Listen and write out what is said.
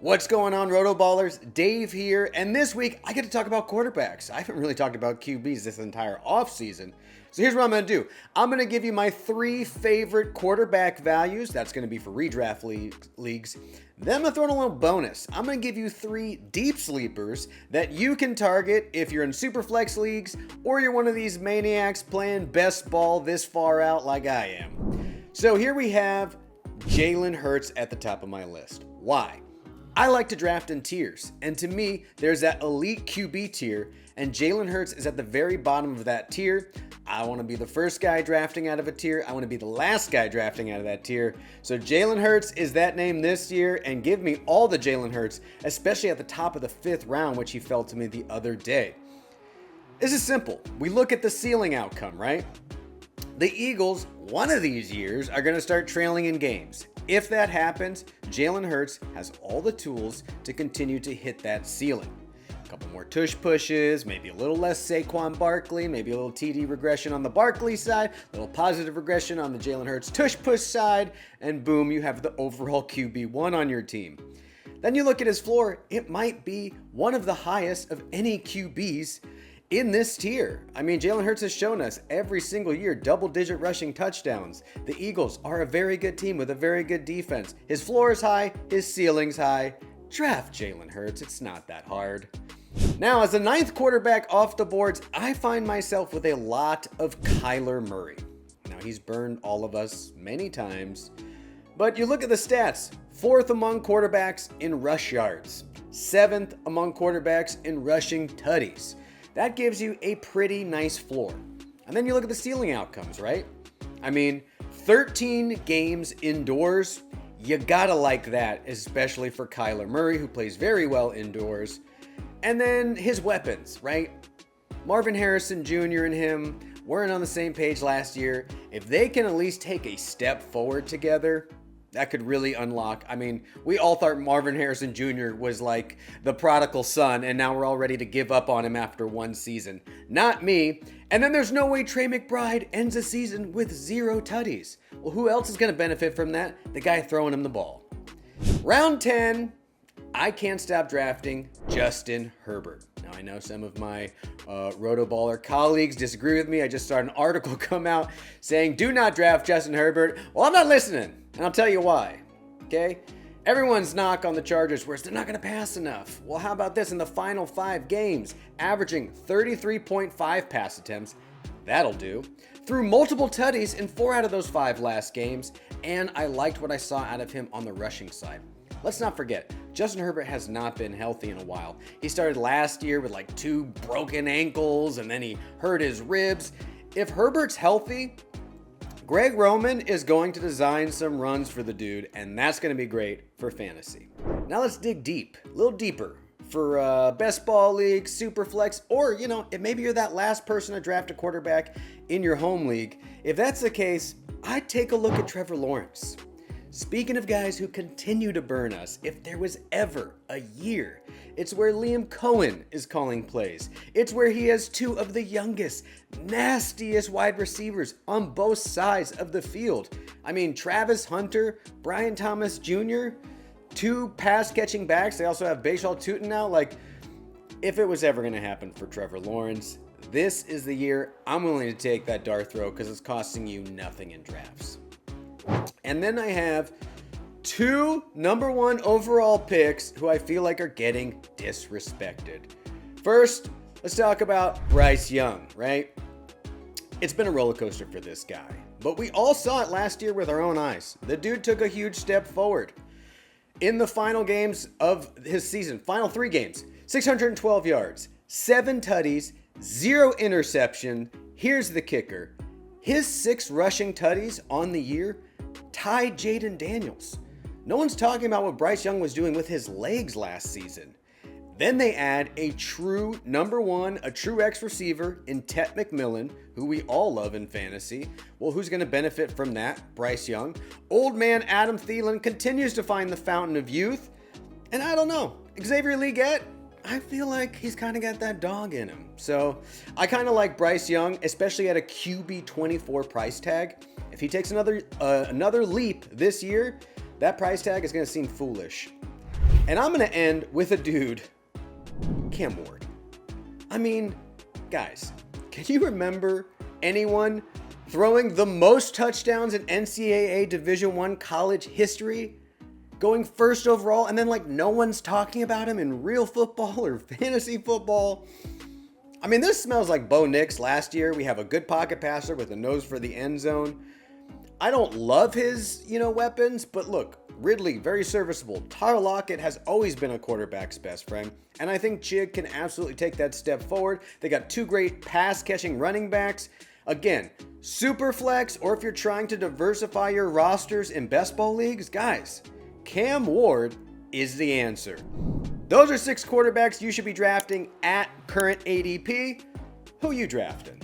What's going on, RotoBallers? Dave here, and this week I get to talk about quarterbacks. I haven't really talked about QBs this entire offseason. So here's what I'm going to do. I'm going to give you my 3 favorite quarterback values. That's going to be for redraft leagues. Then I'm going to throw in a little bonus. I'm going to give you 3 deep sleepers that you can target if you're in Superflex leagues or you're one of these maniacs playing best ball this far out like I am. So here we have Jaylen Herz at the top of my list. Why? I like to draft in tiers, and to me, there's that elite QB tier, and Jaylen Herz is at the very bottom of that tier. I want to be the first guy drafting out of a tier. I want to be the last guy drafting out of that tier. So Jaylen Herz is that name this year, and give me all the Jaylen Herz, especially at the top of the 5th round, which he fell to me the other day. This is simple. We look at the ceiling outcome, right? The Eagles, one of these years, are going to start trailing in games. If that happens, Jaylen Herz has all the tools to continue to hit that ceiling. A couple more tush pushes, maybe a little less Saquon Barkley, maybe a little TD regression on the Barkley side, a little positive regression on the Jaylen Herz tush push side, and boom, you have the overall QB1 on your team. Then you look at his floor, it might be one of the highest of any QBs in this tier. I mean, Jaylen Herz has shown us every single year double-digit rushing touchdowns. The Eagles are a very good team with a very good defense. His floor is high, his ceiling's high. Draft Jaylen Herz, it's not that hard. Now, as the 9th quarterback off the boards, I find myself with a lot of Kyler Murray. Now, he's burned all of us many times, but you look at the stats, 4th among quarterbacks in rush yards, 7th among quarterbacks in rushing tutties. That gives you a pretty nice floor. And then you look at the ceiling outcomes, right? I mean, 13 games indoors, you gotta like that, especially for Kyler Murray, who plays very well indoors. And then his weapons, right? Marvin Harrison Jr. and him weren't on the same page last year. If they can at least take a step forward together, that could really unlock. I mean, we all thought Marvin Harrison Jr. was like the prodigal son, and now we're all ready to give up on him after one season. Not me. And then there's no way Trey McBride ends a season with 0 tutties. Well, who else is going to benefit from that? The guy throwing him the ball. Round 10, I can't stop drafting Justin Herbert. Now, I know some of my RotoBaller colleagues disagree with me. I just saw an article come out saying, do not draft Justin Herbert. Well, I'm not listening. And I'll tell you why, okay? Everyone's knock on the Chargers was they're not going to pass enough. Well, how about this? In the final 5 games, averaging 33.5 pass attempts, that'll do. Threw multiple tutties in 4 out of those 5 last games, and I liked what I saw out of him on the rushing side. Let's not forget, Justin Herbert has not been healthy in a while. He started last year with like 2 broken ankles, and then he hurt his ribs. If Herbert's healthy, Greg Roman is going to design some runs for the dude, and that's going to be great for fantasy. Now let's dig deep, a little deeper for best ball league, super flex, or, you know, if maybe you're that last person to draft a quarterback in your home league. If that's the case, I'd take a look at Trevor Lawrence. Speaking of guys who continue to burn us, if there was ever a year, it's where Liam Cohen is calling plays. It's where he has 2 of the youngest, nastiest wide receivers on both sides of the field. I mean, Travis Hunter, Brian Thomas Jr., 2 pass-catching backs. They also have Bashal Tutin now. Like, if it was ever going to happen for Trevor Lawrence, this is the year I'm willing to take that dart throw because it's costing you nothing in drafts. And then I have 2 number 1 overall picks who I feel like are getting disrespected. First, let's talk about Bryce Young, right? It's been a roller coaster for this guy, but we all saw it last year with our own eyes. The dude took a huge step forward. In the final games of his season, final 3 games, 612 yards, 7 tutties, 0 interception. Here's the kicker. His 6 rushing tutties on the year tied Jayden Daniels. No one's talking about what Bryce Young was doing with his legs last season. Then they add a true number 1, a true X receiver in Tet McMillan, who we all love in fantasy. Well, who's going to benefit from that? Bryce Young. Old man Adam Thielen continues to find the fountain of youth. And I don't know, Xavier Legette, I feel like he's kind of got that dog in him. So I kind of like Bryce Young, especially at a QB 24 price tag. If he takes another leap this year, that price tag is going to seem foolish. And I'm going to end with a dude, Cam Ward. I mean, guys, can you remember anyone throwing the most touchdowns in NCAA Division I college history? Going first overall, and then like no one's talking about him in real football or fantasy football. I mean, this smells like Bo Nix last year. We have a good pocket passer with a nose for the end zone. I don't love his, weapons, but look, Ridley, very serviceable. Tyler Lockett has always been a quarterback's best friend, and I think Chig can absolutely take that step forward. They got two great pass-catching running backs. Again, super flex, or if you're trying to diversify your rosters in best ball leagues, guys, Cam Ward is the answer. Those are 6 quarterbacks you should be drafting at current ADP. Who you drafting?